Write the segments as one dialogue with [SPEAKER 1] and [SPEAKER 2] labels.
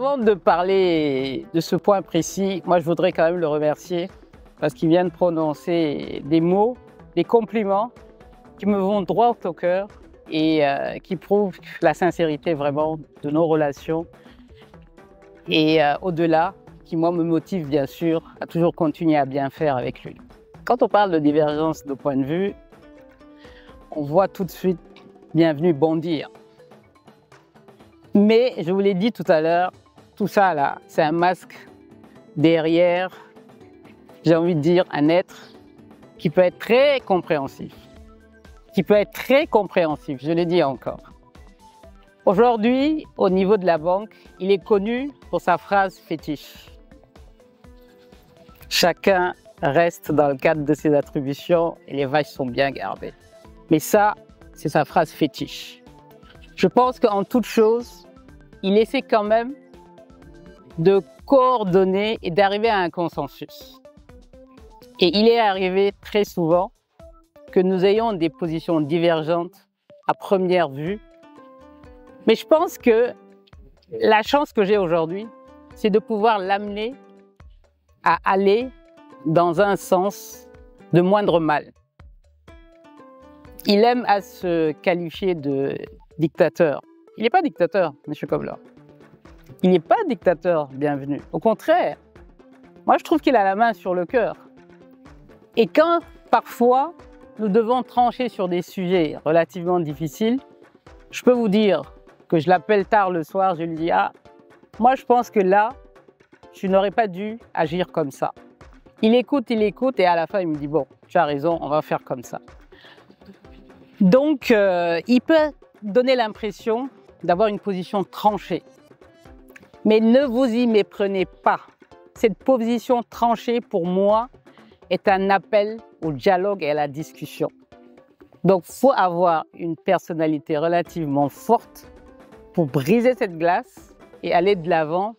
[SPEAKER 1] avant de parler de ce point précis, moi je voudrais quand même le remercier parce qu'il vient de prononcer des mots, des compliments qui me vont droit au cœur et qui prouvent la sincérité vraiment de nos relations et au-delà, qui moi me motive bien sûr à toujours continuer à bien faire avec lui. Quand on parle de divergence de point de vue, on voit tout de suite bienvenue bondir. Mais je vous l'ai dit tout à l'heure, tout ça là, c'est un masque derrière, j'ai envie de dire, un être qui peut être très compréhensif. Je le dis encore. Aujourd'hui, au niveau de la banque, il est connu pour sa phrase fétiche. Chacun reste dans le cadre de ses attributions et les vaches sont bien gardées. Mais ça, c'est sa phrase fétiche. Je pense qu'en toute chose, il essaie quand même de coordonner et d'arriver à un consensus. Et il est arrivé très souvent que nous ayons des positions divergentes à première vue. Mais je pense que la chance que j'ai aujourd'hui, c'est de pouvoir l'amener à aller dans un sens de moindre mal. Il aime à se qualifier de dictateur. Il n'est pas dictateur, M. Kobler. Il n'est pas dictateur, bienvenue. Au contraire, moi je trouve qu'il a la main sur le cœur. Et quand parfois nous devons trancher sur des sujets relativement difficiles, je peux vous dire que je l'appelle tard le soir, je lui dis « Ah, moi je pense que là, je n'aurais pas dû agir comme ça. » Il écoute et à la fin il me dit « Bon, tu as raison, on va faire comme ça. » Donc, il peut donner l'impression d'avoir une position tranchée. Mais ne vous y méprenez pas. Cette position tranchée, pour moi, est un appel au dialogue et à la discussion. Donc, il faut avoir une personnalité relativement forte pour briser cette glace et aller de l'avant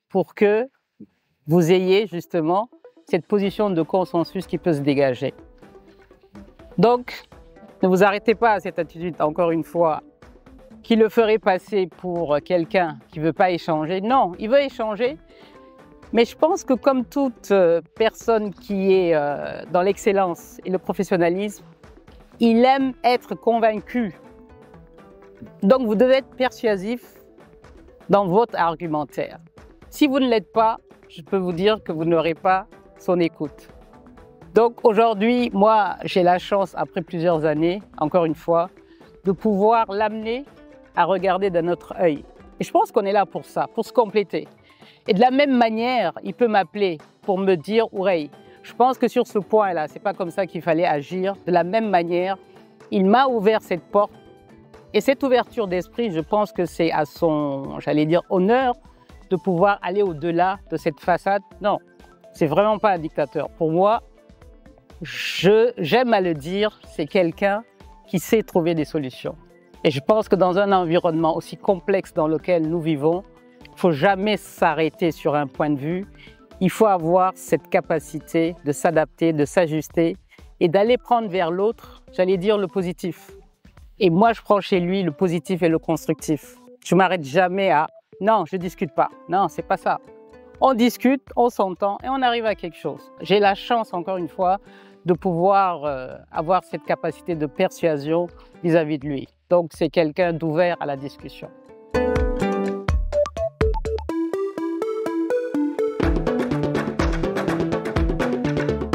[SPEAKER 1] pour que vous ayez justement cette position de consensus qui peut se dégager. Donc, ne vous arrêtez pas à cette attitude, encore une fois, qui le ferait passer pour quelqu'un qui ne veut pas échanger. Non, il veut échanger, mais je pense que comme toute personne qui est dans l'excellence et le professionnalisme, il aime être convaincu. Donc vous devez être persuasif dans votre argumentaire. Si vous ne l'êtes pas, je peux vous dire que vous n'aurez pas son écoute. Donc aujourd'hui, moi, j'ai la chance, après plusieurs années, encore une fois, de pouvoir l'amener à regarder d'un autre œil. Et je pense qu'on est là pour ça, pour se compléter. Et de la même manière, il peut m'appeler pour me dire « Oreille, je pense que sur ce point-là, c'est pas comme ça qu'il fallait agir. » De la même manière, il m'a ouvert cette porte. Et cette ouverture d'esprit, je pense que c'est à son, j'allais dire, honneur de pouvoir aller au-delà de cette façade. Non, c'est vraiment pas un dictateur. Pour moi, j'aime à le dire, c'est quelqu'un qui sait trouver des solutions. Et je pense que dans un environnement aussi complexe dans lequel nous vivons, il ne faut jamais s'arrêter sur un point de vue. Il faut avoir cette capacité de s'adapter, de s'ajuster et d'aller prendre vers l'autre, j'allais dire, le positif. Et moi, je prends chez lui le positif et le constructif. Je ne m'arrête jamais à « non, je ne discute pas ». Non, ce n'est pas ça. On discute, on s'entend et on arrive à quelque chose. J'ai la chance, encore une fois, de pouvoir avoir cette capacité de persuasion vis-à-vis de lui. Donc, c'est quelqu'un d'ouvert à la discussion.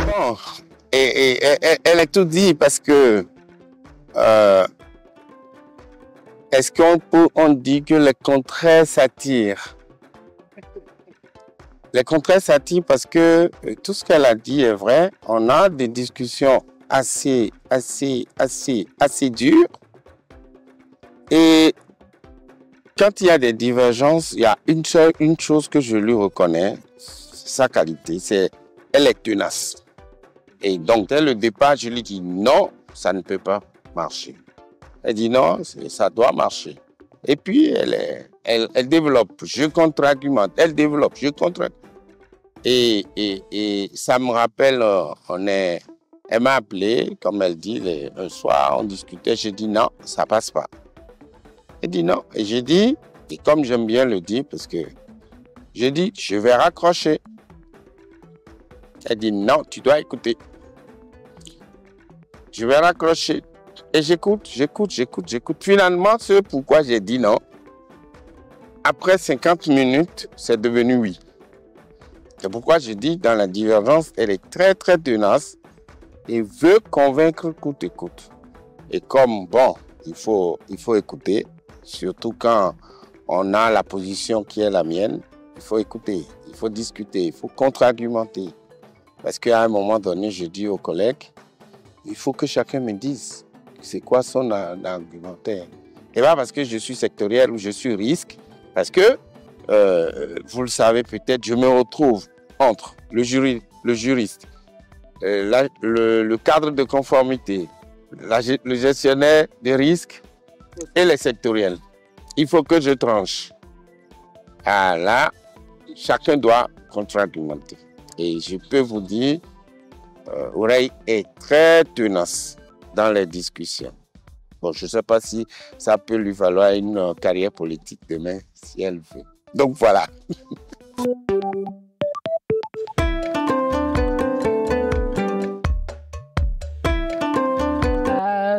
[SPEAKER 2] Bon, elle a tout dit parce que est-ce qu'on dit que les contraires s'attirent? Les contraires s'attirent parce que tout ce qu'elle a dit est vrai. On a des discussions assez dures. Et quand il y a des divergences, il y a une chose que je lui reconnais, sa qualité, c'est qu'elle est tenace. Et donc, dès le départ, je lui dis non, ça ne peut pas marcher. Elle dit non, ça doit marcher. Et puis, elle développe, je contre-argumente, elle développe, je contre-argumente. Et ça me rappelle, elle m'a appelé, comme elle dit, un soir, on discutait, j'ai dit non, ça passe pas. Elle dit non. Et j'ai dit, et comme j'aime bien le dire, parce que J'ai dit, je vais raccrocher. Elle dit, non, tu dois écouter. Je vais raccrocher. Et j'écoute. Finalement, c'est pourquoi j'ai dit non. Après 50 minutes, c'est devenu oui. C'est pourquoi je dis, dans la divergence, elle est très, très tenace et veut convaincre coûte que coûte. Et comme, bon, il faut écouter, surtout quand on a la position qui est la mienne, il faut écouter, il faut discuter, il faut contre-argumenter. Parce qu'à un moment donné, je dis aux collègues, il faut que chacun me dise c'est quoi son argumentaire. Et pas parce que je suis sectoriel ou je suis risque, parce que, vous le savez peut-être, je me retrouve entre le juriste, le cadre de conformité, le gestionnaire des risques et les sectoriels. Il faut que je tranche. Ah là, chacun doit contre-argumenter. Et je peux vous dire, Oreille est très tenace dans les discussions. Bon, je ne sais pas si ça peut lui valoir une carrière politique demain, si elle veut. Donc voilà.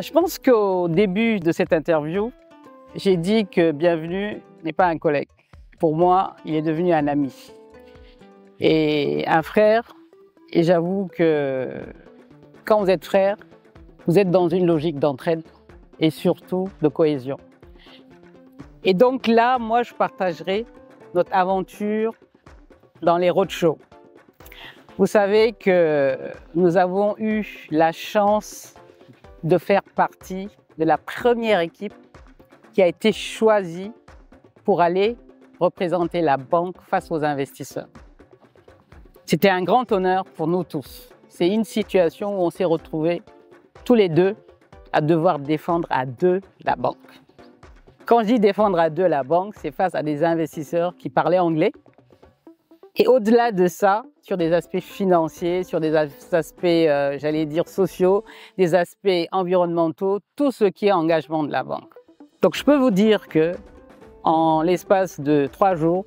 [SPEAKER 1] Je pense qu'au début de cette interview, j'ai dit que Bienvenu n'est pas un collègue. Pour moi, il est devenu un ami et un frère. Et j'avoue que quand vous êtes frère, vous êtes dans une logique d'entraide et surtout de cohésion. Et donc là, moi, je partagerai notre aventure dans les roadshows. Vous savez que nous avons eu la chance de faire partie de la première équipe qui a été choisie pour aller représenter la banque face aux investisseurs. C'était un grand honneur pour nous tous. C'est une situation où on s'est retrouvés tous les deux à devoir défendre à deux la banque. Quand je dis défendre à deux la banque, c'est face à des investisseurs qui parlaient anglais. Et au-delà de ça, sur des aspects financiers, sur des aspects, j'allais dire, sociaux, des aspects environnementaux, tout ce qui est engagement de la banque. Donc je peux vous dire que en l'espace de 3 jours,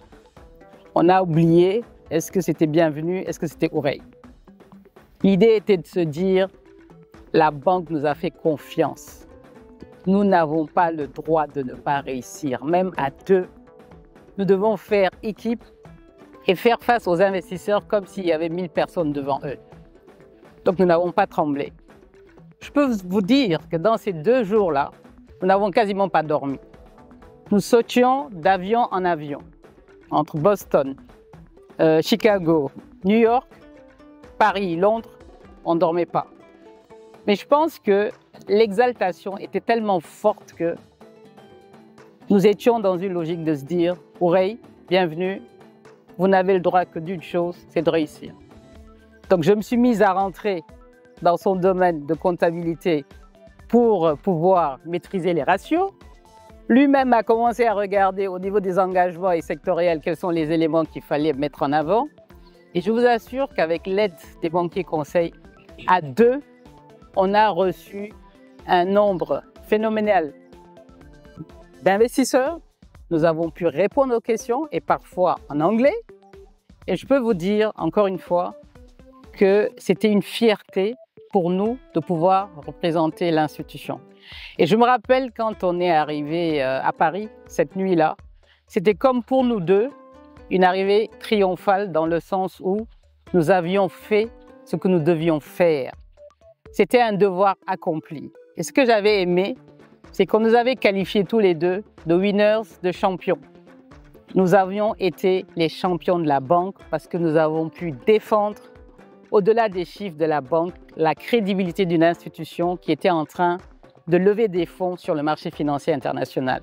[SPEAKER 1] on a oublié est-ce que c'était Bienvenu, est-ce que c'était Oreille. L'idée était de se dire, la banque nous a fait confiance. Nous n'avons pas le droit de ne pas réussir, même à deux. Nous devons faire équipe et faire face aux investisseurs comme s'il y avait 1000 personnes devant eux. Donc nous n'avons pas tremblé. Je peux vous dire que dans ces 2 jours-là, nous n'avons quasiment pas dormi. Nous sautions d'avion en avion, entre Boston, Chicago, New York, Paris, Londres, on ne dormait pas. Mais je pense que l'exaltation était tellement forte que nous étions dans une logique de se dire « Oreille, Bienvenu, vous n'avez le droit que d'une chose, c'est de réussir. » Donc je me suis mise à rentrer dans son domaine de comptabilité pour pouvoir maîtriser les ratios. Lui-même a commencé à regarder au niveau des engagements et sectoriels quels sont les éléments qu'il fallait mettre en avant. Et je vous assure qu'avec l'aide des banquiers conseils, à deux, on a reçu un nombre phénoménal d'investisseurs. Nous avons pu répondre aux questions et parfois en anglais. Et je peux vous dire encore une fois que c'était une fierté pour nous de pouvoir représenter l'institution. Et je me rappelle quand on est arrivé à Paris cette nuit-là, c'était comme pour nous deux une arrivée triomphale dans le sens où nous avions fait ce que nous devions faire. C'était un devoir accompli. Et ce que j'avais aimé, c'est qu'on nous avait qualifiés tous les deux de winners, de champions. Nous avions été les champions de la banque parce que nous avons pu défendre, au-delà des chiffres de la banque, la crédibilité d'une institution qui était en train de lever des fonds sur le marché financier international.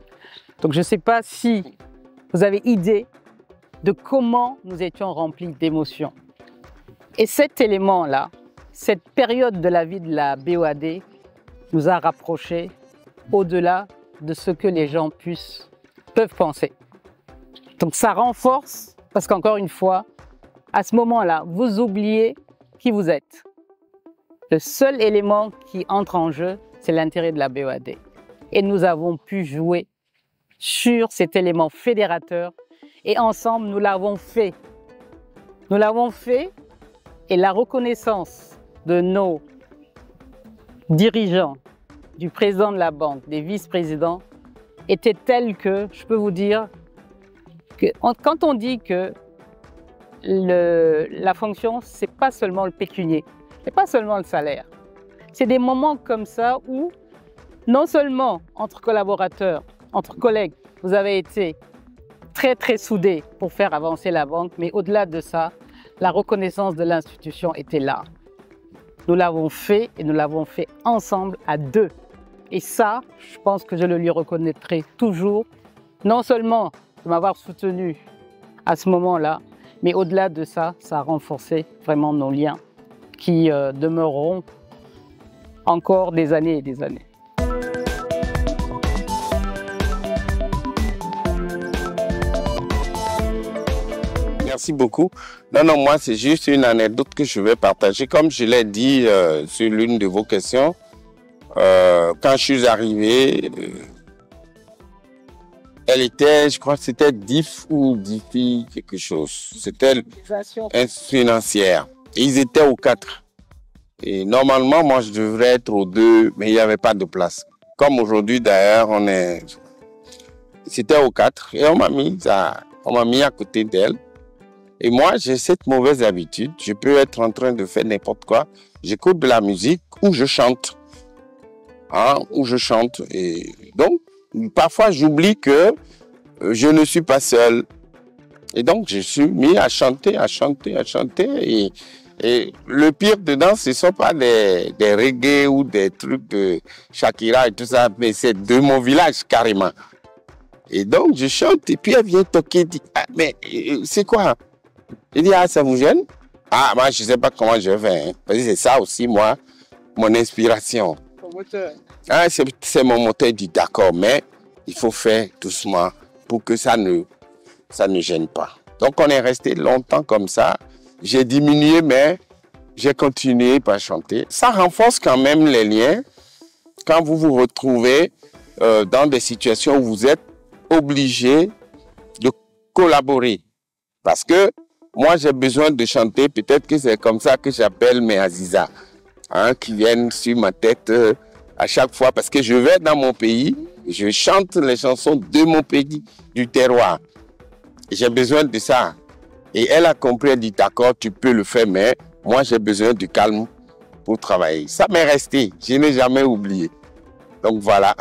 [SPEAKER 1] Donc je ne sais pas si vous avez idée de comment nous étions remplis d'émotions. Et cet élément-là, cette période de la vie de la BOAD nous a rapprochés au-delà de ce que les gens peuvent penser. Donc ça renforce, parce qu'encore une fois, à ce moment-là, vous oubliez qui vous êtes. Le seul élément qui entre en jeu, c'est l'intérêt de la BOAD. Et nous avons pu jouer sur cet élément fédérateur Et ensemble, nous l'avons fait. Nous l'avons fait et la reconnaissance de nos dirigeants, du président de la banque, des vice-présidents, était telle que je peux vous dire que quand on dit que la fonction, ce n'est pas seulement le pécunier, ce n'est pas seulement le salaire. C'est des moments comme ça où, non seulement entre collaborateurs, entre collègues, vous avez été très soudés pour faire avancer la banque, mais au-delà de ça, la reconnaissance de l'institution était là. Nous l'avons fait et nous l'avons fait ensemble à deux. Et ça, je pense que je le lui reconnaîtrai toujours, non seulement de m'avoir soutenu à ce moment-là, mais au-delà de ça, ça a renforcé vraiment nos liens qui demeureront encore des années et des années.
[SPEAKER 2] Merci beaucoup. Non, moi, c'est juste une anecdote que je vais partager. Comme je l'ai dit sur l'une de vos questions, quand je suis arrivé, elle était, je crois que c'était DIF ou DIFI, quelque chose. C'était une financière. Et ils étaient aux 4. Et normalement, moi, je devrais être aux 2, mais il n'y avait pas de place. Comme aujourd'hui, d'ailleurs, c'était aux 4. Et on m'a mis à côté d'elle. Et moi, j'ai cette mauvaise habitude. Je peux être en train de faire n'importe quoi. J'écoute de la musique ou je chante. Et donc, parfois, j'oublie que je ne suis pas seul. Et donc, je suis mis à chanter. Et le pire dedans, ce ne sont pas des reggae ou des trucs de Shakira et tout ça, mais c'est de mon village, carrément. Et donc, je chante et puis elle vient toquer, dit, ah, mais c'est quoi? Il dit, ah, ça vous gêne? Ah, moi, je ne sais pas comment je vais. Hein. Parce que c'est ça aussi, moi, mon inspiration.
[SPEAKER 3] Ton moteur.
[SPEAKER 2] Ah, c'est mon moteur, il dit, d'accord, mais il faut faire doucement pour que ça ne gêne pas. Donc, on est resté longtemps comme ça. J'ai diminué, mais j'ai continué par chanter. Ça renforce quand même les liens quand vous vous retrouvez dans des situations où vous êtes obligé de collaborer. Parce que moi, j'ai besoin de chanter. Peut-être que c'est comme ça que j'appelle mes Aziza, qui viennent sur ma tête à chaque fois. Parce que je vais dans mon pays, je chante les chansons de mon pays, du terroir. J'ai besoin de ça. Et elle a compris, elle dit, d'accord, tu peux le faire, mais moi, j'ai besoin du calme pour travailler. Ça m'est resté. Je n'ai jamais oublié. Donc, voilà.